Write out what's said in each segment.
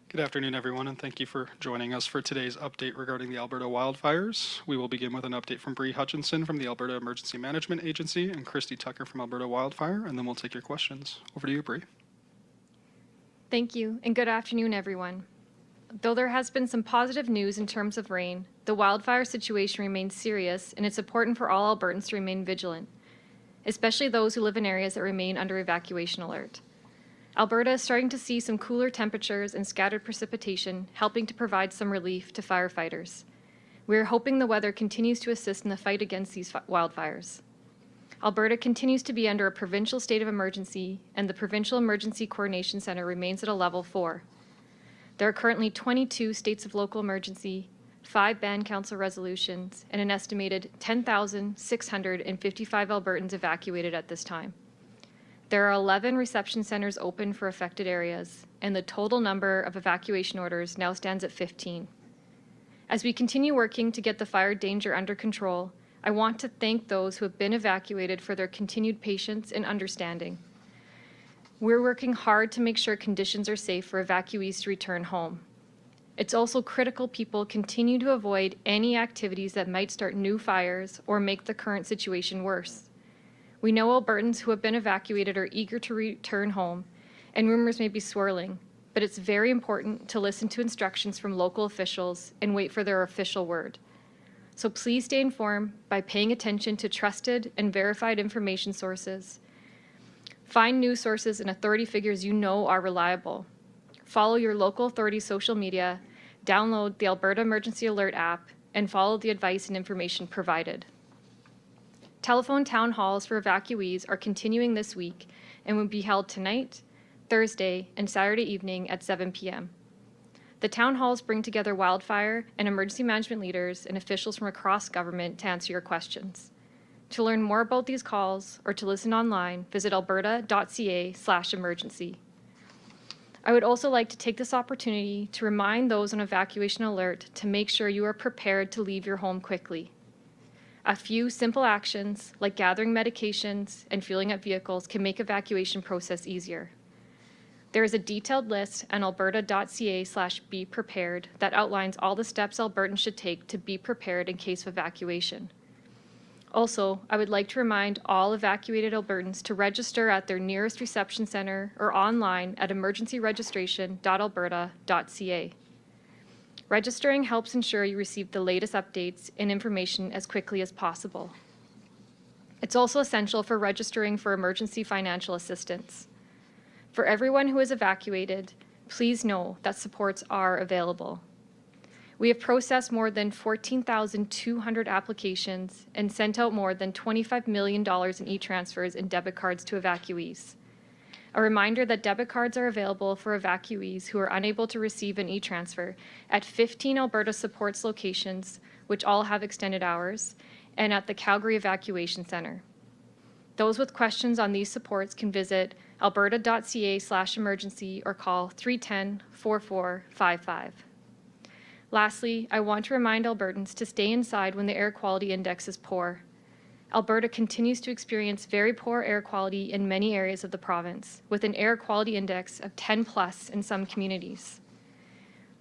Good afternoon, everyone, and thank you for joining us for today's update regarding the Alberta wildfires. We will begin with an update from Bree Hutchinson from the Alberta Emergency Management Agency and Christy Tucker from Alberta Wildfire, and then we'll take your questions. Over to you, Bree. Thank you, and good afternoon, everyone. Though there has been some positive news in terms of rain, the wildfire situation remains serious, and it's important for all Albertans to remain vigilant, especially those who live in areas that remain under evacuation alert. Alberta is starting to see some cooler temperatures and scattered precipitation, helping to provide some relief to firefighters. We are hoping the weather continues to assist in the fight against these wildfires. Alberta continues to be under a provincial state of emergency, and the Provincial Emergency Coordination Centre remains at a level 4. There are currently 22 states of local emergency, 5 band council resolutions, and an estimated 10,655 Albertans evacuated at this time. There are 11 reception centres open for affected areas, and the total number of evacuation orders now stands at 15. As we continue working to get the fire danger under control, I want to thank those who have been evacuated for their continued patience and understanding. We're working hard to make sure conditions are safe for evacuees to return home. It's also critical people continue to avoid any activities that might start new fires or make the current situation worse. We know Albertans who have been evacuated are eager to return home, and rumors may be swirling, but it's very important to listen to instructions from local officials and wait for their official word. So please stay informed by paying attention to trusted and verified information sources. Find news sources and authority figures you know are reliable. Follow your local authority social media, download the Alberta Emergency Alert app, and follow the advice and information provided. Telephone town halls for evacuees are continuing this week and will be held tonight, Thursday, and Saturday evening at 7 p.m. The town halls bring together wildfire and emergency management leaders and officials from across government to answer your questions. To learn more about these calls or to listen online, visit alberta.ca/emergency. I would also like to take this opportunity to remind those on evacuation alert to make sure you are prepared to leave your home quickly. A few simple actions, like gathering medications and fueling up vehicles, can make evacuation process easier. There is a detailed list on alberta.ca/beprepared that outlines all the steps Albertans should take to be prepared in case of evacuation. Also, I would like to remind all evacuated Albertans to register at their nearest reception centre or online at emergencyregistration.alberta.ca. Registering helps ensure you receive the latest updates and information as quickly as possible. It's also essential for registering for emergency financial assistance. For everyone who is evacuated, please know that supports are available. We have processed more than 14,200 applications and sent out more than $25 million in e-transfers and debit cards to evacuees. A reminder that debit cards are available for evacuees who are unable to receive an e-transfer at 15 Alberta Supports locations, which all have extended hours, and at the Calgary Evacuation Centre. Those with questions on these supports can visit alberta.ca/emergency or call 310-4455. Lastly, I want to remind Albertans to stay inside when the air quality index is poor. Alberta continues to experience very poor air quality in many areas of the province, with an air quality index of 10+ in some communities.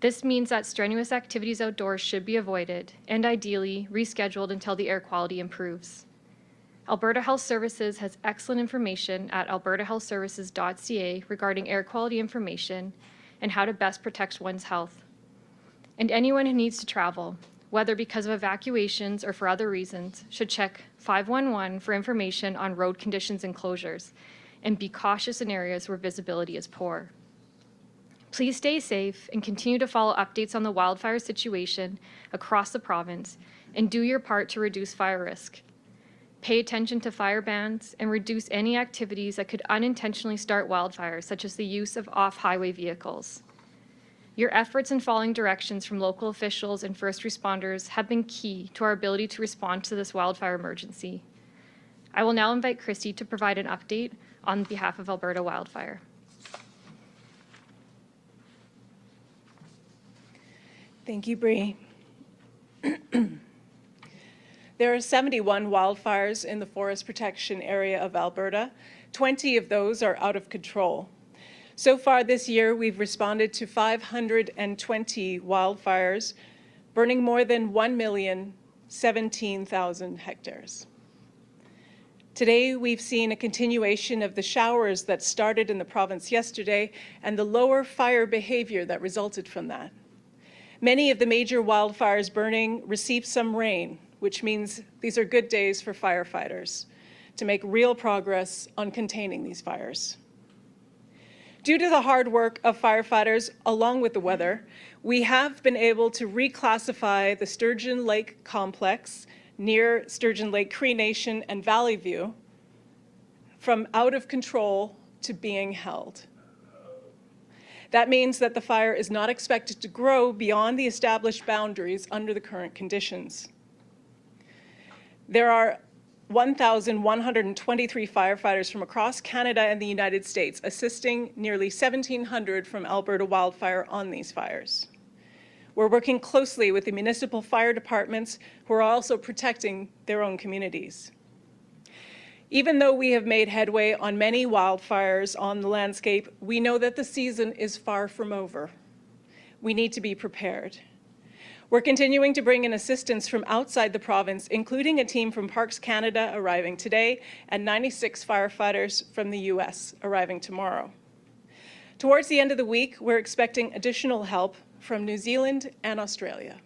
This means that strenuous activities outdoors should be avoided and ideally rescheduled until the air quality improves. Alberta Health Services has excellent information at albertahealthservices.ca regarding air quality information and how to best protect one's health. And anyone who needs to travel, whether because of evacuations or for other reasons, should check 511 for information on road conditions and closures, and be cautious in areas where visibility is poor. Please stay safe and continue to follow updates on the wildfire situation across the province and do your part to reduce fire risk. Pay attention to fire bans and reduce any activities that could unintentionally start wildfires, such as the use of off-highway vehicles. Your efforts in following directions from local officials and first responders have been key to our ability to respond to this wildfire emergency. I will now invite Christy to provide an update on behalf of Alberta Wildfire. Thank you, Bree. There are 71 wildfires in the forest protection area of Alberta. 20 of those are out of control. So far this year, we've responded to 520 wildfires, burning more than 1,017,000 hectares. Today, we've seen a continuation of the showers that started in the province yesterday and the lower fire behavior that resulted from that. Many of the major wildfires burning received some rain, which means these are good days for firefighters to make real progress on containing these fires. Due to the hard work of firefighters, along with the weather, we have been able to reclassify the Sturgeon Lake complex near Sturgeon Lake Cree Nation and Valley View from out of control to being held. That means that the fire is not expected to grow beyond the established boundaries under the current conditions. There are 1,123 firefighters from across Canada and the United States assisting nearly 1,700 from Alberta Wildfire on these fires. We're working closely with the municipal fire departments who are also protecting their own communities. Even though we have made headway on many wildfires on the landscape, we know that the season is far from over. We need to be prepared. We're continuing to bring in assistance from outside the province, including a team from Parks Canada arriving today and 96 firefighters from the US arriving tomorrow. Towards the end of the week, we're expecting additional help from New Zealand and Australia.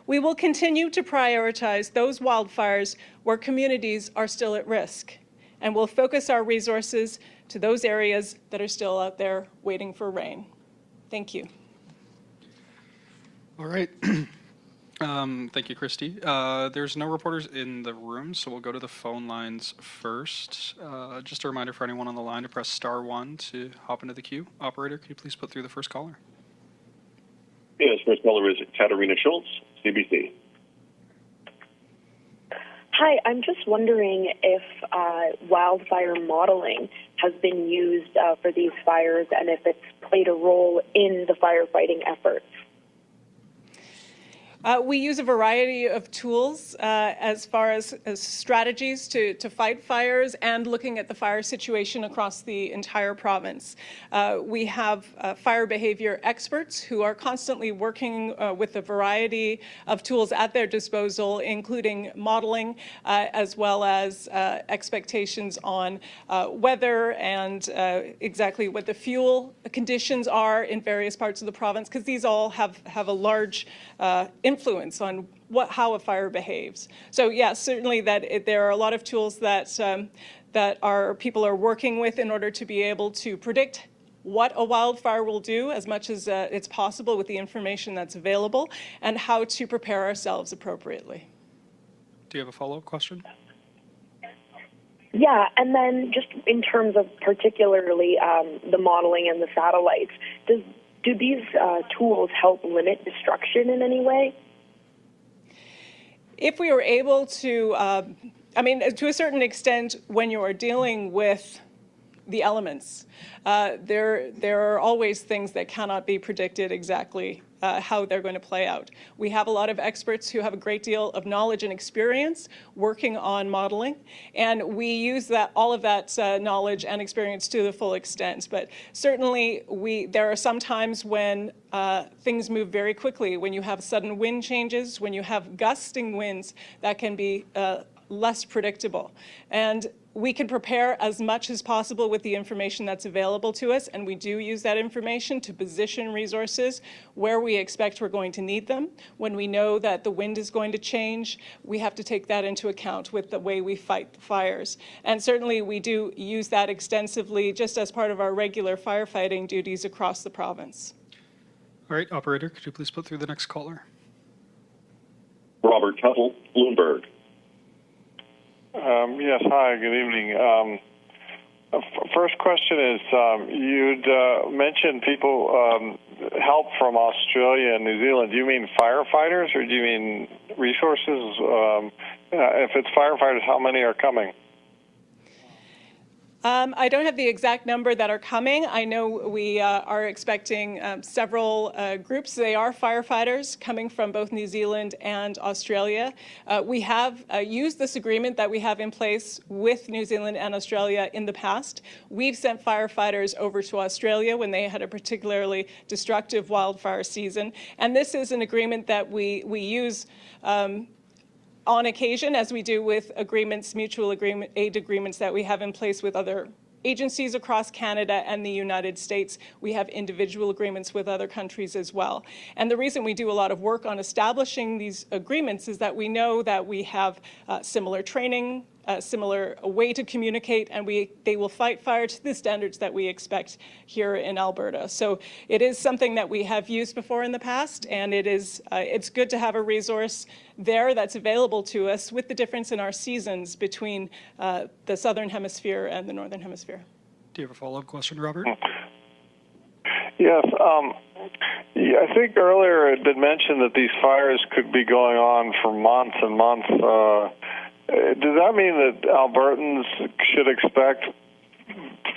We will continue to prioritize those wildfires where communities are still at risk, and we'll focus our resources to those areas that are still out there waiting for rain. Thank you. All right. Thank you, Christy. There's no reporters in the room, so we'll go to the phone lines first. Just a reminder for anyone on the line to press *1 to hop into the queue. Operator, could you please put through the first caller? Yes, first caller is Katarina Schultz, CBC. Hi, I'm just wondering if wildfire modeling has been used for these fires and if it's played a role in the firefighting efforts. We use a variety of tools as far as strategies to fight fires and looking at the fire situation across the entire province. We have fire behavior experts who are constantly working with a variety of tools at their disposal, including modeling as well as expectations on weather and exactly what the fuel conditions are in various parts of the province, because these all have a large influence on how a fire behaves. So yes, certainly there are a lot of tools that people are working with in order to be able to predict what a wildfire will do as much as it's possible with the information that's available, and how to prepare ourselves appropriately. Do you have a follow-up question? Yeah, and then just in terms of particularly the modeling and the satellites, do these tools help limit destruction in any way? If we were able to, to a certain extent, when you are dealing with the elements, there are always things that cannot be predicted exactly how they're going to play out. We have a lot of experts who have a great deal of knowledge and experience working on modeling, and we use all of that knowledge and experience to the full extent. But certainly, there are some times when things move very quickly, when you have sudden wind changes, when you have gusting winds that can be less predictable. And we can prepare as much as possible with the information that's available to us, and we do use that information to position resources where we expect we're going to need them. When we know that the wind is going to change, we have to take that into account with the way we fight the fires. And certainly we do use that extensively just as part of our regular firefighting duties across the province. All right, operator, could you please put through the next caller? Robert Tuttle, Bloomberg. Yes, hi, good evening. First question is, you'd mentioned people help from Australia and New Zealand. Do you mean firefighters or do you mean resources? If it's firefighters, how many are coming? I don't have the exact number that are coming. I know we are expecting several groups. They are firefighters coming from both New Zealand and Australia. We have used this agreement that we have in place with New Zealand and Australia in the past. We've sent firefighters over to Australia when they had a particularly destructive wildfire season. And this is an agreement that we use on occasion, as we do with agreements, mutual agreement, aid agreements that we have in place with other agencies across Canada and the United States. We have individual agreements with other countries as well. And the reason we do a lot of work on establishing these agreements is that we know that we have similar training, similar way to communicate, and they will fight fire to the standards that we expect here in Alberta. So it is something that we have used before in the past, and it's good to have a resource there that's available to us with the difference in our seasons between the Southern Hemisphere and the Northern Hemisphere. Do you have a follow-up question, Robert? Yes. I think earlier it did mention that these fires could be going on for months and months. Does that mean that Albertans should expect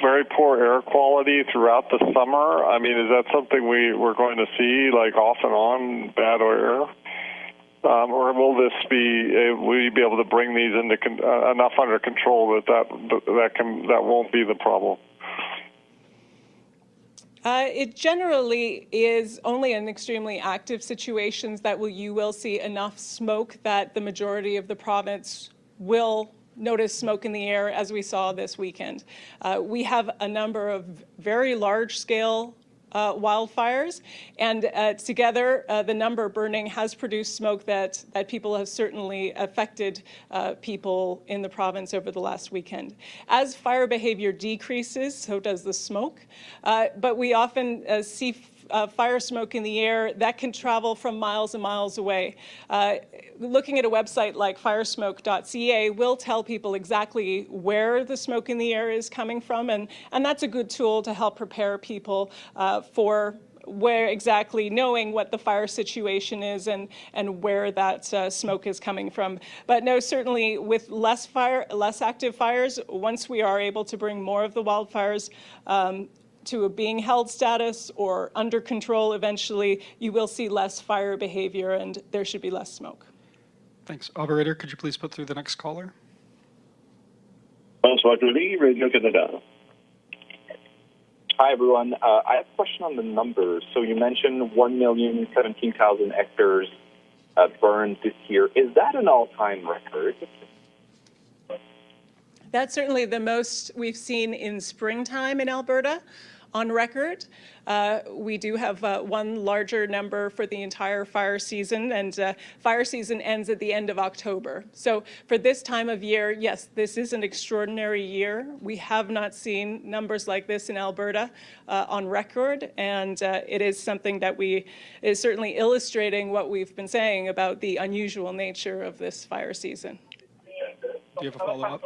very poor air quality throughout the summer? I mean, is that something we're going to see, like off and on bad air? Or will we be able to bring these into enough under control that won't be the problem? It generally is only in extremely active situations that you will see enough smoke that the majority of the province will notice smoke in the air, as we saw this weekend. We have a number of very large-scale wildfires, and together the number burning has produced smoke that people have certainly affected people in the province over the last weekend. As fire behavior decreases, so does the smoke, but we often see fire smoke in the air that can travel from miles and miles away. Looking at a website like firesmoke.ca will tell people exactly where the smoke in the air is coming from, and that's a good tool to help prepare people for where exactly, knowing what the fire situation is and where that smoke is coming from. But no, certainly with less active fires, once we are able to bring more of the wildfires to a being held status or under control eventually, you will see less fire behavior and there should be less smoke. Thanks. Operator, could you please put through the next caller? François Julie, Radio Canada. Hi, everyone. I have a question on the numbers. So you mentioned 1,017,000 hectares burned this year. Is that an all-time record? That's certainly the most we've seen in springtime in Alberta on record. We do have one larger number for the entire fire season, and fire season ends at the end of October. So for this time of year, yes, this is an extraordinary year. We have not seen numbers like this in Alberta on record, and it is something that is certainly illustrating what we've been saying about the unusual nature of this fire season. Do you have a follow-up?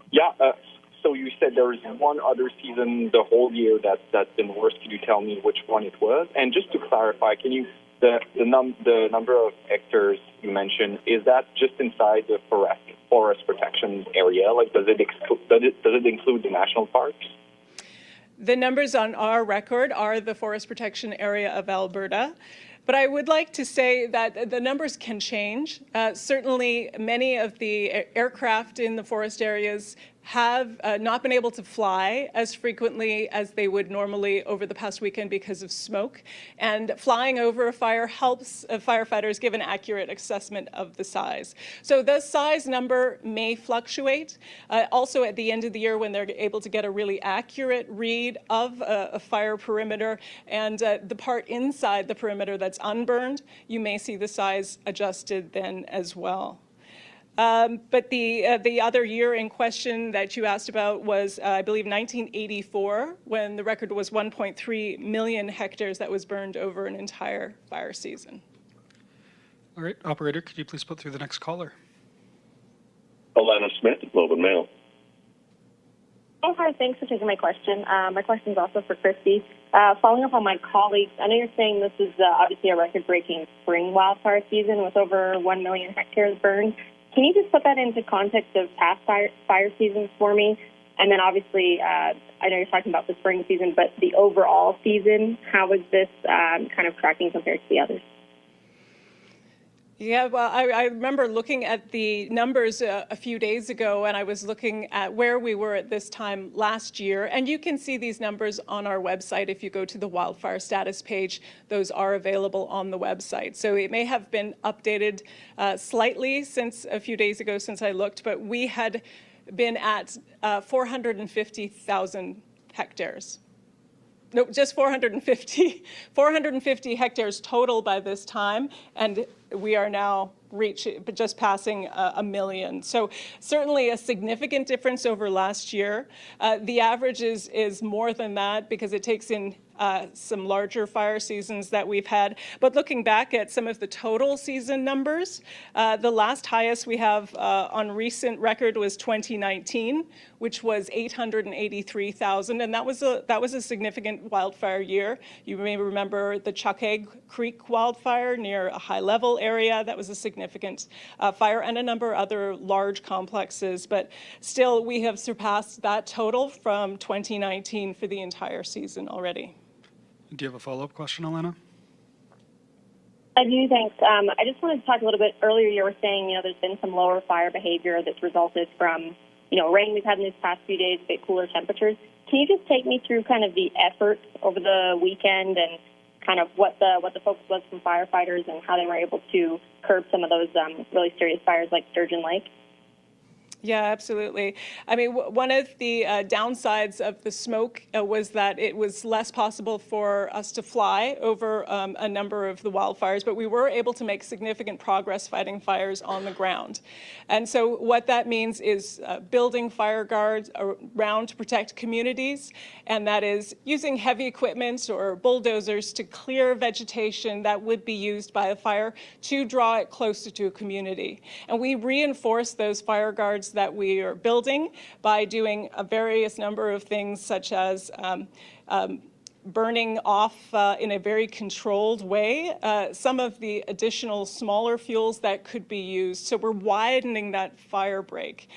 Yeah. So you said there was one other season the whole year that's been worse. Could you tell me which one it was? And just to clarify, can you the number of hectares you mentioned, is that just inside the forest protection area? Like, does it include the national parks? The numbers on our record are the forest protection area of Alberta. But I would like to say that the numbers can change. Certainly, many of the aircraft in the forest areas have not been able to fly as frequently as they would normally over the past weekend because of smoke. And flying over a fire helps firefighters give an accurate assessment of the size. So the size number may fluctuate. Also at the end of the year when they're able to get a really accurate read of a fire perimeter and the part inside the perimeter that's unburned, you may see the size adjusted then as well. But the other year in question that you asked about was, I believe, 1984, when the record was 1.3 million hectares that was burned over an entire fire season. All right, operator, could you please put through the next caller? Alana Smith, Globe and Mail. Oh, hi. Thanks for taking my question. My question is also for Christy. Following up on my colleagues, I know you're saying this is obviously a record-breaking spring wildfire season with over 1 million hectares burned. Can you just put that into context of past fire seasons for me? And then obviously, I know you're talking about the spring season, but the overall season, how is this kind of tracking compared to the others? Yeah, well, I remember looking at the numbers a few days ago, and I was looking at where we were at this time last year. And you can see these numbers on our website. If you go to the wildfire status page, those are available on the website. So it may have been updated slightly since a few days ago since I looked, but we had been at 450,000 hectares. No, just 450 hectares total by this time, and we are now just passing a million. So certainly a significant difference over last year. The average is more than that because it takes in some larger fire seasons that we've had. But looking back at some of the total season numbers, the last highest we have on recent record was 2019, which was 883,000, and that was a significant wildfire year. You may remember the Chuckegg Creek wildfire near a high-level area. That was a significant fire, and a number of other large complexes. But still, we have surpassed that total from 2019 for the entire season already. Do you have a follow-up question, Elena? I do, thanks. I just wanted to talk a little bit earlier. You were saying, there's been some lower fire behavior that's resulted from, rain we've had in these past few days, a bit cooler temperatures. Can you just take me through kind of the efforts over the weekend and kind of what the focus was from firefighters and how they were able to curb some of those really serious fires like Sturgeon Lake? Yeah, absolutely. I mean, one of the downsides of the smoke was that it was less possible for us to fly over a number of the wildfires, but we were able to make significant progress fighting fires on the ground. And so what that means is building fire guards around to protect communities, and that is using heavy equipment or bulldozers to clear vegetation that would be used by a fire to draw it closer to a community. And we reinforce those fire guards that we are building by doing a various number of things, such as burning off in a very controlled way some of the additional smaller fuels that could be used. So we're widening that fire break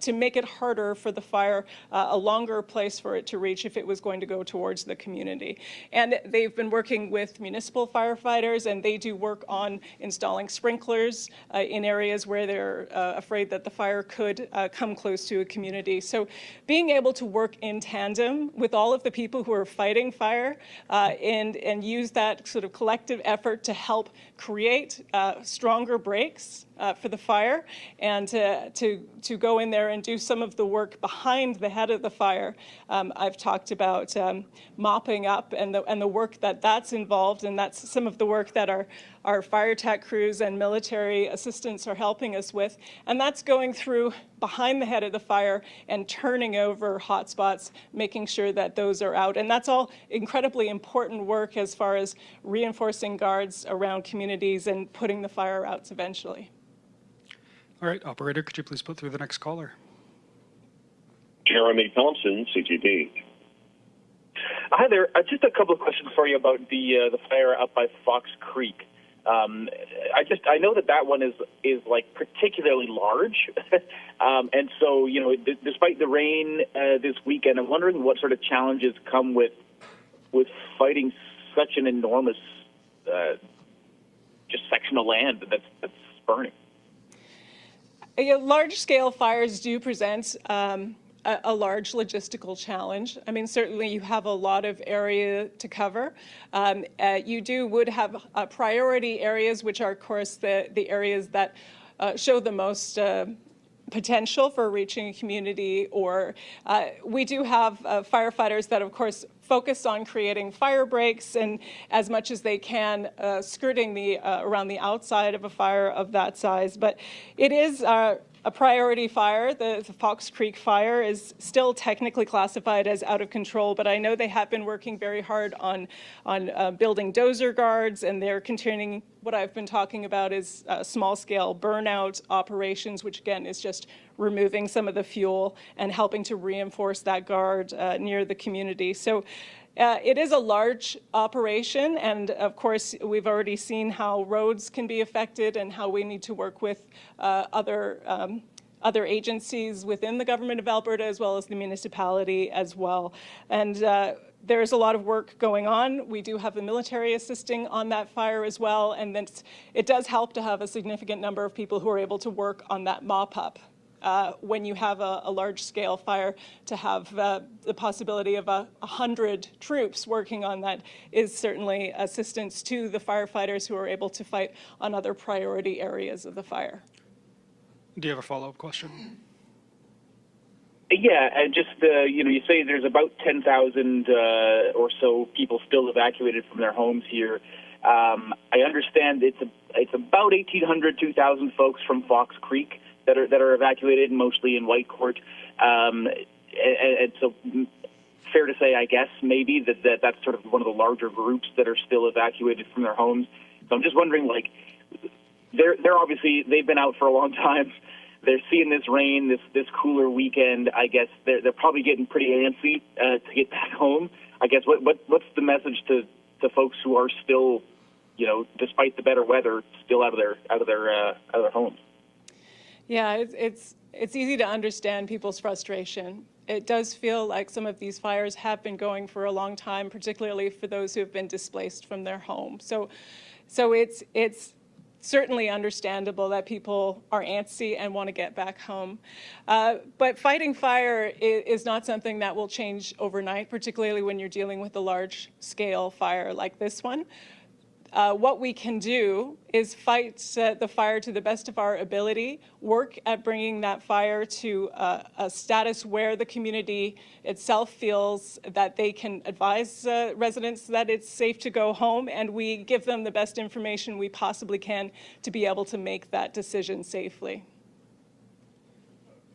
to make it harder for the fire, a longer place for it to reach if it was going to go towards the community. And they've been working with municipal firefighters, and they do work on installing sprinklers in areas where they're afraid that the fire could come close to a community. So being able to work in tandem with all of the people who are fighting fire and use that sort of collective effort to help create stronger breaks for the fire and to go in there and do some of the work behind the head of the fire. I've talked about mopping up and the work that's involved, and that's some of the work that our fire tech crews and military assistants are helping us with. And that's going through behind the head of the fire and turning over hot spots, making sure that those are out. And that's all incredibly important work as far as reinforcing guards around communities and putting the fire outs eventually. All right, operator, could you please put through the next caller? Jeremy Thompson, CGD. Hi there. Just a couple of questions for you about the fire up by Fox Creek. I know that one is like particularly large, and so despite the rain this weekend, I'm wondering what sort of challenges come with fighting such an enormous just section of land that's burning. Large-scale fires do present a large logistical challenge. I mean, certainly you have a lot of area to cover. You would have priority areas, which are, of course, the areas that show the most potential for reaching a community, or we do have firefighters that, of course, focus on creating fire breaks and as much as they can skirting around the outside of a fire of that size. But it is a priority fire. The Fox Creek fire is still technically classified as out of control, but I know they have been working very hard on building dozer guards, and they're continuing what I've been talking about is small-scale burnout operations, which again is just removing some of the fuel and helping to reinforce that guard near the community. So It is a large operation, and of course, we've already seen how roads can be affected and how we need to work with other agencies within the government of Alberta as well as the municipality as well. And there's a lot of work going on. We do have the military assisting on that fire as well, and then it does help to have a significant number of people who are able to work on that mop-up. When you have a large-scale fire, to have the possibility of 100 troops working on that is certainly assistance to the firefighters who are able to fight on other priority areas of the fire. Do you have a follow-up question? Yeah, and just you say there's about 10,000 or so people still evacuated from their homes here. I understand it's about 1,800, 2,000 folks from Fox Creek that are evacuated, mostly in Whitecourt. And so, fair to say, I guess, maybe that's sort of one of the larger groups that are still evacuated from their homes. So I'm just wondering, like, they're obviously, they've been out for a long time. They're seeing this rain, this cooler weekend. I guess they're probably getting pretty antsy to get back home. I guess what's the message to folks who are still, despite the better weather, still out of their homes? Yeah, it's easy to understand people's frustration. It does feel like some of these fires have been going for a long time, particularly for those who have been displaced from their home. So it's certainly understandable that people are antsy and want to get back home. But fighting fire is not something that will change overnight, particularly when you're dealing with a large-scale fire like this one. What we can do is fight the fire to the best of our ability, work at bringing that fire to a status where the community itself feels that they can advise residents that it's safe to go home, and we give them the best information we possibly can to be able to make that decision safely.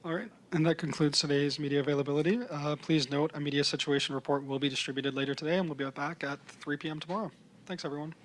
All right, and that concludes today's media availability. Please note a media situation report will be distributed later today, and we'll be back at 3 p.m. tomorrow. Thanks, everyone.